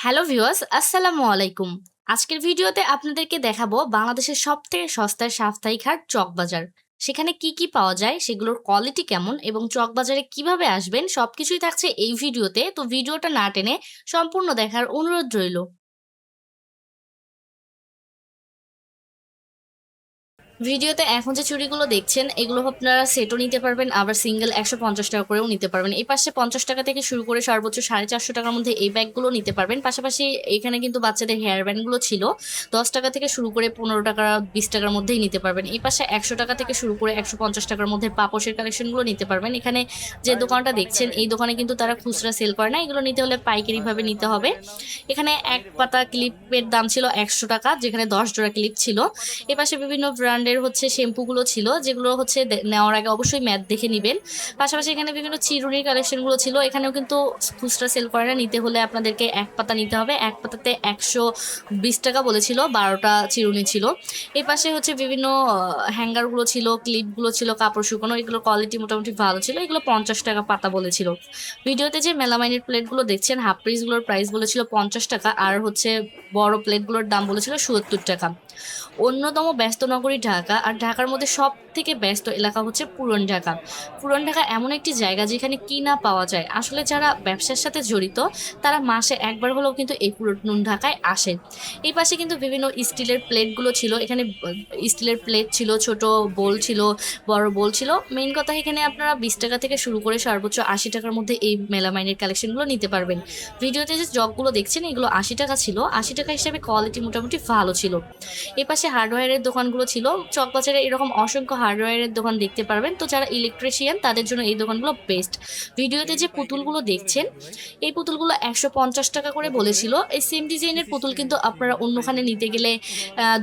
Hello viewers, আসসালামু আলাইকুম। আজকের ভিডিওতে আপনাদেরকে দেখাবো বাংলাদেশের সবথেকে সস্তার সাপ্তাহিক হাট চকবাজার। সেখানে কি কি পাওয়া যায়, সেগুলোর কোয়ালিটি কেমন এবং চকবাজারে কিভাবে আসবেন সবকিছুই থাকছে এই ভিডিওতে। তো ভিডিওটা না টেনে সম্পূর্ণ দেখার অনুরোধ রইল। ভিডিওতে এখন যে চুড়িগুলো দেখছেন এগুলো আপনারা সেটও নিতে পারবেন, আবার সিঙ্গেল 150 টাকা করেও নিতে পারবেন। এই পাশে 50 টাকা থেকে শুরু করে সর্বোচ্চ 450 টাকার মধ্যে এই ব্যাগগুলো নিতে পারবেন। পাশাপাশি এখানে কিন্তু বাচ্চাদের হেয়ার ব্যান্ডগুলো ছিল 10 টাকা থেকে শুরু করে 15 টাকা 20 টাকার মধ্যেই নিতে পারবেন। এই পাশে 100 টাকা থেকে শুরু করে 150 টাকার মধ্যে পাপোশের কালেকশনগুলো নিতে পারবেন। এখানে যে দোকানটা দেখছেন এই দোকানে কিন্তু তারা খুচরা সেল করে না, এগুলো নিতে হলে পাইকারি ভাবে নিতে হবে। এখানে এক পাতা ক্লিপের দাম ছিল 100 টাকা, যেখানে 10 জোড়া ক্লিপ ছিল। এপাশে বিভিন্ন ব্র্যান্ডের হচ্ছে শ্যাম্পুগুলো ছিল, যেগুলো হচ্ছে নেওয়ার আগে অবশ্যই ম্যাথ দেখে নেবেন। পাশাপাশি এখানে বিভিন্ন চিরুনির কালেকশনগুলো ছিল, এখানেও কিন্তু খুচরা সেল করে না, নিতে হলে আপনাদেরকে এক পাতা নিতে হবে। এক পাতাতে 120 টাকা বলেছিল, 12টা চিরুনি ছিল। এই পাশে হচ্ছে বিভিন্ন হ্যাঙ্গারগুলো ছিল, ক্লিপগুলো ছিল, কাপড় শুকানো, এগুলোর কোয়ালিটি মোটামুটি ভালো ছিল, এগুলো 50 টাকা পাতা বলেছিল। ভিডিওতে যে মেলামাইনের প্লেটগুলো দেখছেন হাফ পিসগুলোর প্রাইস বলেছিল 50 টাকা, আর হচ্ছে বড় প্লেটগুলোর দাম বলেছিল ৭০ টাকা। অন্যতম ব্যস্ত নগরী ঢাকা, আর ঢাকার মধ্যে সব থেকে ব্যস্ত এলাকা হচ্ছে পুরান ঢাকা। পুরান ঢাকা এমন একটি জায়গা যেখানে কি না পাওয়া যায়। আসলে যারা ব্যবসার সাথে জড়িত তারা মাসে একবার হলেও কিন্তু এই পুরান ঢাকায় আসে। এই পাশে কিন্তু বিভিন্ন স্টিলের প্লেটগুলো ছিল, এখানে স্টিলের প্লেট ছিল, ছোট বোল ছিল, বড় বোল ছিল। মেইন কথা এখানে আপনারা 20 টাকা থেকে শুরু করে সর্বোচ্চ 80 টাকার মধ্যে এই মেলামাইনের কালেকশনগুলো নিতে পারবেন। ভিডিওতে যে জগগুলো দেখছেন এগুলো 80 টাকা ছিল, 80 টাকা হিসেবে কোয়ালিটি মোটামুটি ভালো ছিল। এই পাশে হার্ডওয়্যারের দোকানগুলো ছিল। চকবাজারে এরকম অসংখ্য হার্ডওয়্যারের দোকান দেখতে পারবেন, তো যারা ইলেকট্রিশিয়ান তাদের জন্য এই দোকানগুলো বেস্ট। ভিডিওতে যে পুতুলগুলো দেখছেন এই পুতুলগুলো 150 টাকা করে বলেছিল। এই সেম ডিজাইনের পুতুল কিন্তু আপনারা অন্যখানে নিতে গেলে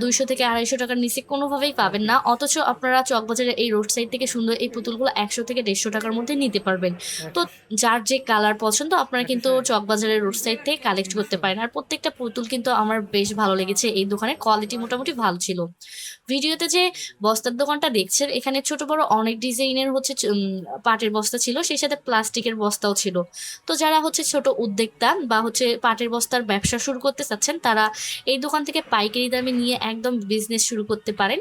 200 থেকে 250 টাকার নিচে কোনোভাবেই পাবেন না, অথচ আপনারা চকবাজারের এই রোড সাইড থেকে সুন্দর এই পুতুলগুলো 100 থেকে 150 টাকার মধ্যে নিতে পারবেন। তো যার যে কালার পছন্দ আপনারা কিন্তু চকবাজারের রোড সাইড থেকে কালেক্ট করতে পারেন। আর প্রত্যেকটা পুতুল কিন্তু আমার বেশ ভালো লেগেছে, এই দোকানের কোয়ালিটি মোটামুটি ভালো ছিল। ভিডিওতে যে বস্তার দোকানটা দেখছেন এখানে ছোট বড় অনেক ডিজাইনের হচ্ছে পাটের বস্তা ছিল, সেই সাথে প্লাস্টিকের বস্তাও ছিল। তো যারা হচ্ছে ছোট উদ্যোক্তা বা হচ্ছে পাটের বস্তার ব্যবসা শুরু করতে চাচ্ছেন তারা এই দোকান থেকে পাইকারি দামে নিয়ে একদম বিজনেস শুরু করতে পারেন।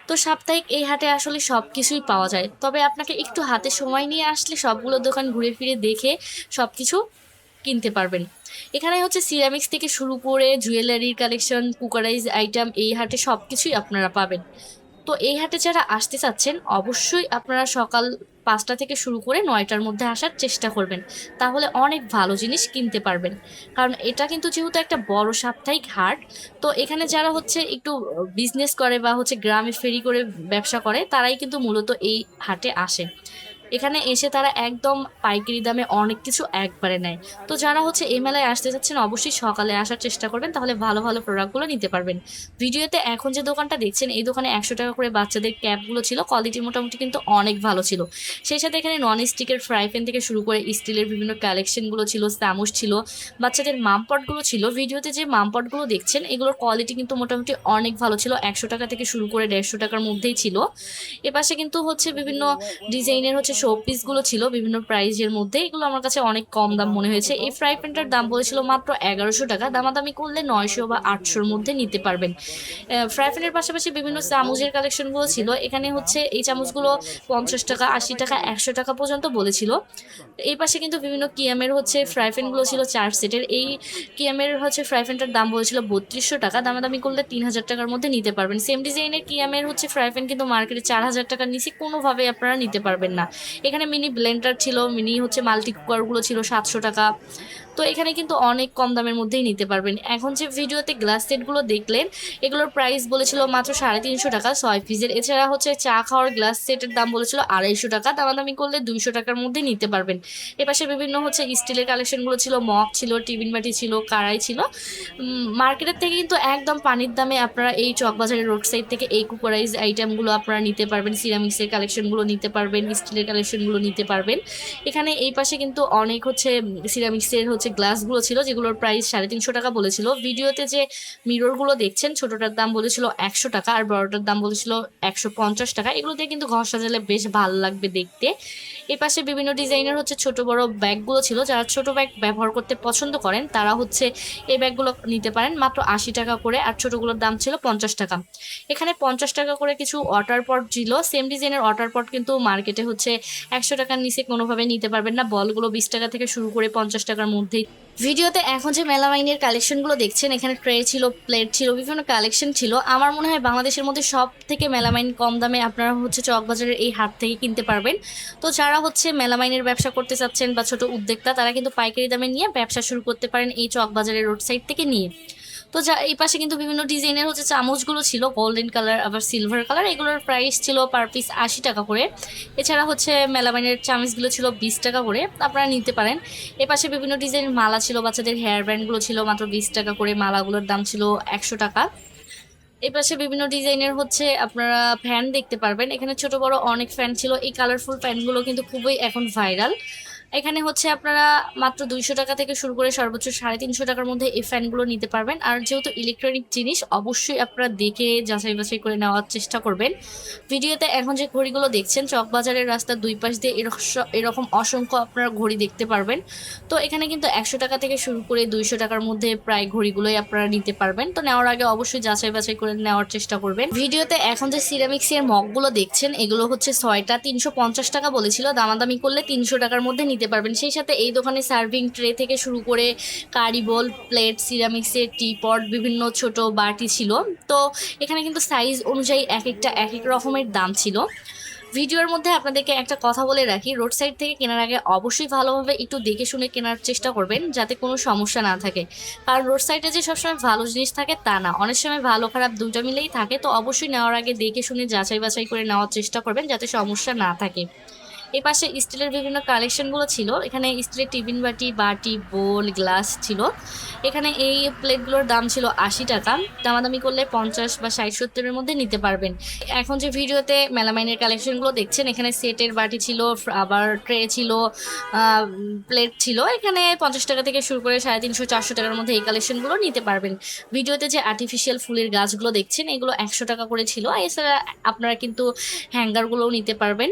তো সাপ্তাহিক এই হাটে আসলে সবকিছুই পাওয়া যায়, তবে আপনাকে একটু হাতে সময় নিয়ে আসলে সবগুলো দোকান ঘুরে ফিরে দেখে সবকিছু কিনতে পারবেন। এখানে হচ্ছে সিরামিক্স থেকে শুরু করে জুয়েলারির কালেকশন, কুকারাইজ আইটেম এই হাটে সবকিছুই আপনারা পাবেন। তো এই হাটে যারা আসতে চাচ্ছেন অবশ্যই আপনারা সকাল 5টা থেকে শুরু করে 9টার মধ্যে আসার চেষ্টা করবেন, তাহলে অনেক ভালো জিনিস কিনতে পারবেন। কারণ এটা কিন্তু যেহেতু একটা বড় সাপ্তাহিক হাট, তো এখানে যারা হচ্ছে একটু বিজনেস করে বা হচ্ছে গ্রামে ফেরি করে ব্যবসা করে তারাই কিন্তু মূলত এই হাটে আসে। এখানে এসে তারা একদম পাইকারি দামে অনেক কিছু একবারে নেয়। তো যারা হচ্ছে এই মেলায় আসতে চাচ্ছেন অবশ্যই সকালে আসার চেষ্টা করবেন, তাহলে ভালো ভালো প্রোডাক্টগুলো নিতে পারবেন। ভিডিওতে এখন যে দোকানটা দেখছেন এই দোকানে 100 টাকা করে বাচ্চাদের ক্যাপগুলো ছিল, কোয়ালিটি মোটামুটি কিন্তু অনেক ভালো ছিল। সেই সাথে এখানে নন স্টিকের ফ্রাই প্যান থেকে শুরু করে স্টিলের বিভিন্ন কালেকশনগুলো ছিল, চামচ ছিল, বাচ্চাদের মামপটগুলো ছিল। ভিডিওতে যে মামপটগুলো দেখছেন এগুলোর কোয়ালিটি কিন্তু মোটামুটি অনেক ভালো ছিল, 100 টাকা থেকে শুরু করে 150 টাকার মধ্যেই ছিল। এপাশে কিন্তু হচ্ছে বিভিন্ন ডিজাইনের হচ্ছে শো পিসগুলো ছিল বিভিন্ন প্রাইজের মধ্যে, এগুলো আমার কাছে অনেক কম দাম মনে হয়েছে। এই ফ্রাই প্যানটার দাম বলেছিল মাত্র 1100 টাকা, দামাদামি করলে 900 বা 800-র মধ্যে নিতে পারবেন। ফ্রাই প্যানের পাশাপাশি বিভিন্ন চামচের কালেকশনগুলো ছিল, এখানে হচ্ছে এই চামচগুলো 50 টাকা, 80 টাকা, 100 টাকা পর্যন্ত বলেছিল। এই পাশে কিন্তু বিভিন্ন কিয়ামের হচ্ছে ফ্রাই প্যানগুলো ছিল 4 সেটের। এই কিয়ামের হচ্ছে ফ্রাই প্যানটার দাম বলেছিল 3200 টাকা, দামাদামি করলে 3000 টাকার মধ্যে নিতে পারবেন। সেম ডিজাইনের কিয়ামের হচ্ছে ফ্রাই প্যান কিন্তু মার্কেটে 4000 টাকার নিচে কোনোভাবে আপনারা নিতে পারবেন না। এখানে মিনি ব্লেন্ডার ছিল, মিনি হচ্ছে মাল্টি কুকারগুলো ছিল 700 টাকা। তো এখানে কিন্তু অনেক কম দামের মধ্যেই নিতে পারবেন। এখন যে ভিডিওতে গ্লাস সেটগুলো দেখলেন এগুলোর প্রাইস বলেছিল মাত্র 350 টাকা 6 পিসের। এছাড়া হচ্ছে চা খাওয়ার গ্লাস সেটের দাম বলেছিল 250 টাকা, দামাদামি করলে 200 টাকার মধ্যে নিতে পারবেন। এপাশে বিভিন্ন হচ্ছে স্টিলের কালেকশনগুলো ছিল, মগ ছিল, টিফিন বাটি ছিল, কারাই ছিল। মার্কেটের থেকে কিন্তু একদম পানির দামে আপনারা এই চকবাজারের রোড সাইড থেকে এই কুকারাইজ আইটেমগুলো আপনারা নিতে পারবেন, সিরামিক্সের কালেকশনগুলো নিতে পারবেন, স্টিলের কালেকশনগুলো নিতে পারবেন। এখানে এই পাশে কিন্তু অনেক হচ্ছে সিরামিক্সের হচ্ছে গ্লাসগুলো ছিল, যেগুলোর প্রাইস 350 টাকা বলেছিল। ভিডিওতে যে মিররগুলো দেখছেন ছোটটার দাম বলেছিল 100 টাকা, আর বড়টার দাম বলেছিল 150 টাকা। এগুলো দিয়ে কিন্তু ঘর সাজালে বেশ ভালো লাগবে দেখতে। এই পাশে বিভিন্ন ডিজাইনের হচ্ছে ছোট বড় ব্যাগগুলো ছিল। যারা ছোট ব্যাগ ব্যবহার করতে পছন্দ করেন তারা হচ্ছে এই ব্যাগগুলো নিতে পারেন মাত্র 80 টাকা করে, আর ছোটগুলোর দাম ছিল 50 টাকা। এখানে 50 টাকা করে কিছু ওয়াটার পট ছিল। সেম ডিজাইনের ওয়াটার পট কিন্তু মার্কেটে হচ্ছে 100 টাকার নিচে কোনোভাবে নিতে পারবেন না। বলগুলো 20 টাকা থেকে শুরু করে 50 টাকার মধ্যেই। ভিডিওতে এখন যে মেলামাইনের কালেকশনগুলো দেখছেন, এখানে ট্রে ছিল, প্লেট ছিল, বিভিন্ন কালেকশন ছিল। আমার মনে হয় বাংলাদেশের মধ্যে সব থেকে মেলামাইন কম দামে আপনারা হচ্ছে চকবাজারের এই হাট থেকে কিনতে পারবেন। তো যারা হচ্ছে মেলামাইনের ব্যবসা করতে চাচ্ছেন বা ছোট উদ্যোক্তা, তারা কিন্তু পাইকারি দামে নিয়ে ব্যবসা শুরু করতে পারেন এই চকবাজারের রোড সাইড থেকে নিয়ে। তো যা এই পাশে কিন্তু বিভিন্ন ডিজাইনের হচ্ছে চামচগুলো ছিল, গোল্ডেন কালার আবার সিলভার কালার। এগুলোর প্রাইস ছিল পার পিস 80 টাকা করে। এছাড়া হচ্ছে মেলামাইনের চামচগুলো ছিল 20 টাকা করে, আপনারা নিতে পারেন। এ পাশে বিভিন্ন ডিজাইনের মালা ছিল, বাচ্চাদের হেয়ার ব্যান্ডগুলো ছিল মাত্র 20 টাকা করে। মালাগুলোর দাম ছিল 100 টাকা। এই পাশে বিভিন্ন ডিজাইনের হচ্ছে আপনারা ফ্যান দেখতে পারবেন। এখানে ছোট বড় অনেক ফ্যান ছিল। এই কালারফুল ফ্যানগুলো কিন্তু খুবই এখন ভাইরাল। এখানে হচ্ছে আপনারা মাত্র 200 টাকা থেকে শুরু করে সর্বোচ্চ 350 টাকার মধ্যে এই ফ্যানগুলো নিতে পারবেন। আর যেহেতু ইলেকট্রনিক জিনিস, অবশ্যই আপনারা দেখে যাচাই বাছাই করে নেওয়ার চেষ্টা করবেন। ভিডিওতে এখন যে ঘড়িগুলো দেখছেন, চকবাজারের রাস্তার দুই পাশ দিয়ে এরকম অসংখ্য আপনারা ঘড়ি দেখতে পারবেন। তো এখানে কিন্তু 100 টাকা থেকে শুরু করে 200 টাকার মধ্যে প্রায় ঘড়িগুলোই আপনারা নিতে পারবেন। তো নেওয়ার আগে অবশ্যই যাচাই বাছাই করে নেওয়ার চেষ্টা করবেন। ভিডিওতে এখন যে সিরামিক্সের মগগুলো দেখছেন, এগুলো হচ্ছে 6টা 350 টাকা বলেছিল, দামাদামি করলে 300 টাকার মধ্যে নিতে পারবেন। সেই সাথে এই দোকানে সার্ভিং ট্রে থেকে শুরু করে কারি বোল, প্লেট, সিরামিক্সের টিপট, বিভিন্ন ছোট বাটি ছিল। তো এখানে কিন্তু সাইজ অনুযায়ী এক একটা এক এক রকমের দাম ছিল। ভিডিওর মধ্যে আপনাদেরকে একটা কথা বলে রাখি, রোড সাইড থেকে কেনার আগে অবশ্যই ভালোভাবে একটু দেখে শুনে কেনার চেষ্টা করবেন, যাতে কোনো সমস্যা না থাকে। কারণ রোড সাইডে যে সবসময় ভালো জিনিস থাকে তা না, অনেক সময় ভালো খারাপ দুটো মিলেই থাকে। তো অবশ্যই নেওয়ার আগে দেখে শুনে যাচাই বাছাই করে নেওয়ার চেষ্টা করবেন, যাতে সমস্যা না থাকে। এই পাশে স্টিলের বিভিন্ন কালেকশনগুলো ছিল। এখানে স্টিলের টিফিন বাটি, বাটি, বোল, গ্লাস ছিল। এখানে এই প্লেটগুলোর দাম ছিল 80 টাকা, দামাদামি করলে 50 বা 60-70-এর মধ্যে নিতে পারবেন। এখন যে ভিডিওতে মেলামাইনের কালেকশনগুলো দেখছেন, এখানে সেটের বাটি ছিল, আবার ট্রে ছিল, প্লেট ছিল। এখানে 50 টাকা থেকে শুরু করে 350-400 টাকার মধ্যে এই কালেকশনগুলো নিতে পারবেন। ভিডিওতে যে আর্টিফিশিয়াল ফুলের গাছগুলো দেখছেন, এগুলো 100 টাকা করে ছিল। এছাড়া আপনারা কিন্তু হ্যাঙ্গারগুলোও নিতে পারবেন।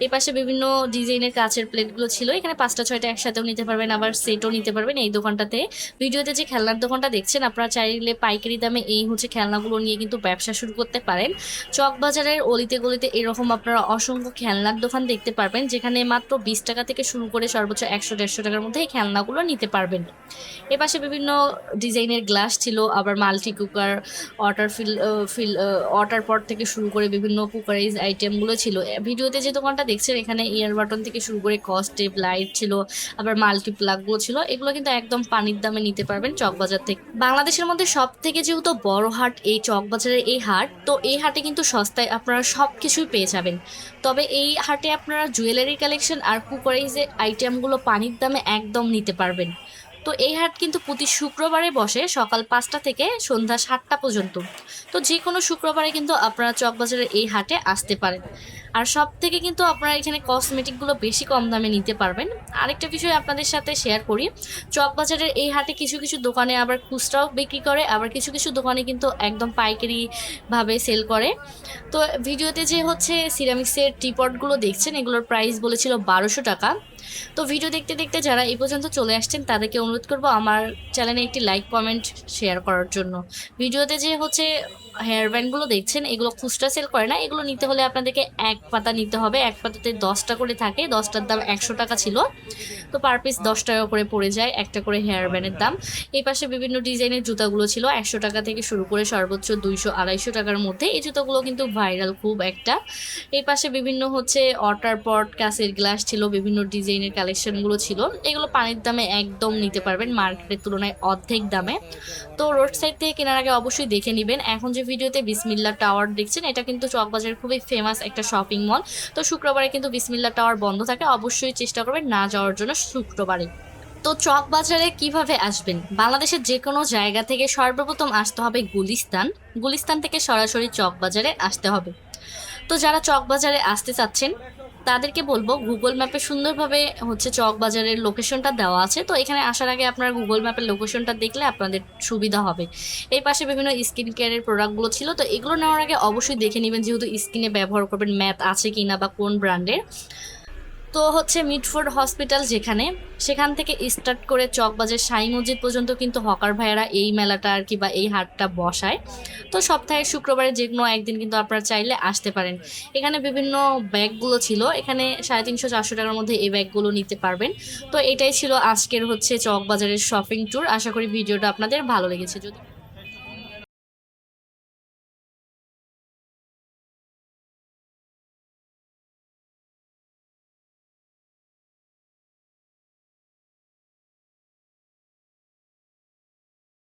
এই পাশে বিভিন্ন ডিজাইনের কাচের প্লেটগুলো ছিল। এখানে 5টা 6টা একসাথেও নিতে পারবেন, আবার সেটও নিতে পারবেন এই দোকানটাতে। ভিডিওতে যে খেলনার দোকানটা দেখছেন, আপনারা চাইলে পাইকারি দামে এই হচ্ছে খেলনাগুলো নিয়ে কিন্তু ব্যবসা শুরু করতে পারেন। চকবাজারের অলিতে গলিতে এরকম আপনারা অসংখ্য খেলনার দোকান দেখতে পারবেন, যেখানে মাত্র 20 টাকা থেকে শুরু করে সর্বোচ্চ 100-150 টাকার মধ্যে এই খেলনাগুলো নিতে পারবেন। এপাশে বিভিন্ন ডিজাইনের গ্লাস ছিল, আবার মাল্টি কুকার, ওয়াটার ওয়াটার পট থেকে শুরু করে বিভিন্ন কুকারাইজ আইটেমগুলো ছিল। ভিডিওতে যে দোকানটা দেখছেন, এখানে ইয়ার বাটন থেকে শুরু করে কস্টেপ, লাইট ছিল, আবার মাল্টি প্লাগগুলো ছিল। এগুলো কিন্তু একদম পানির দামে নিতে পারবেন চকবাজার থেকে। বাংলাদেশের মধ্যে সব থেকে যেহেতু বড় হাট এই চকবাজারের এই হাট, তো এই হাটে কিন্তু সস্তায় আপনারা সব কিছুই পেয়ে যাবেন। তবে এই হাটে আপনারা জুয়েলারি কালেকশন আর কুকারাইজের আইটেমগুলো পানির দামে একদম নিতে পারবেন। তো এই হাট কিন্তু প্রতি শুক্রবারে বসে সকাল 5টা থেকে সন্ধ্যা 7টা পর্যন্ত। তো যে কোনো শুক্রবারে কিন্তু আপনারা চকবাজারের এই হাটে আসতে পারেন। আর সব থেকে কিন্তু আপনারা এখানে কসমেটিকগুলো বেশি কম দামে নিতে পারবেন। আরেকটা বিষয় আপনাদের সাথে শেয়ার করি, চকবাজারের এই হাটে কিছু কিছু দোকানে আবার খুচরাও বিক্রি করে, আবার কিছু কিছু দোকানে কিন্তু একদম পাইকারিভাবে সেল করে। তো ভিডিওতে যে হচ্ছে সিরামিক্সের টিপটগুলো দেখছেন, এগুলোর প্রাইস বলেছিল 1200 টাকা। তো ভিডিও দেখতে দেখতে যারা এই পর্যন্ত চলে আসছেন, তাদেরকে অনুরোধ করব আমার চ্যানেলে একটি লাইক, কমেন্ট, শেয়ার করার জন্য। ভিডিওতে যে হচ্ছে হেয়ার ব্যান্ডগুলো দেখছেন, এগুলো খুচরা সেল করে না। এগুলো নিতে হলে আপনাদেরকে এক পাতা নিতে হবে। এক পাতাতে 10টা করে থাকে, 10টার দাম 100 টাকা ছিল। তো পার পিস 10 টাকা করে পড়ে যায় একটা করে হেয়ার ব্যান্ডের দাম। এই পাশে বিভিন্ন ডিজাইনের জুতাগুলো ছিল 100 টাকা থেকে শুরু করে সর্বোচ্চ 200-250 টাকার মধ্যে। এই জুতাগুলো কিন্তু ভাইরাল খুব একটা। এই পাশে বিভিন্ন হচ্ছে ওয়াটার পট, কাঁচের গ্লাস ছিল, বিভিন্ন ডিজাইনের কালেকশনগুলো ছিল। এগুলো পানির দামে একদম নিতে পারবেন, মার্কেটের তুলনায় অর্ধেক দামে। তো রোড সাইড থেকে কেনার আগে অবশ্যই দেখে নেবেন। এখন যে ভিডিওতে বিসমিল্লা টাওয়ার দেখছেন, এটা কিন্তু চকবাজারের খুবই ফেমাস একটা শপিং মল। তো শুক্রবারে কিন্তু বিসমিল্লা টাওয়ার বন্ধ থাকে, অবশ্যই চেষ্টা করবেন না যাওয়ার জন্য শুক্রবারে। তো চকবাজারে কিভাবে আসবেন? বাংলাদেশের যে কোনো জায়গা থেকে সর্বপ্রথম আসতে হবে গুলিস্তান। গুলিস্তান থেকে সরাসরি চকবাজারে আসতে হবে। তো যারা চকবাজারে আসতে চাচ্ছেন, তাদেরকে বলবো গুগল ম্যাপে সুন্দরভাবে হচ্ছে চকবাজারের লোকেশনটা দেওয়া আছে। তো এখানে আসার আগে আপনারা গুগল ম্যাপের লোকেশনটা দেখলে আপনাদের সুবিধা হবে। এই পাশে বিভিন্ন স্কিন কেয়ারের প্রোডাক্টগুলো ছিল। তো এগুলো নেওয়ার আগে অবশ্যই দেখে নেবেন, যেহেতু স্কিনে ব্যবহার করবেন ম্যাথ আছে কিনা বা কোন ব্র্যান্ডের। তো হচ্ছে মিটফোর্ড হসপিটাল সেখান থেকে স্টার্ট করে চকবাজার সাই মসজিদ পর্যন্ত কিন্তু হকার ভাইয়ারা এই মেলাটা আর কি বা এই হাটটা বসায়। তো সপ্তাহে শুক্রবারে যে কোনো একদিন কিন্তু আপনারা চাইলে আসতে পারেন। এখানে বিভিন্ন ব্যাগগুলো ছিল, এখানে 350-400 টাকার মধ্যে এই ব্যাগগুলো নিতে পারবেন। তো এটাই ছিল আজকের হচ্ছে চকবাজারের শপিং ট্যুর। আশা করি ভিডিওটা আপনাদের ভালো লেগেছে। যদি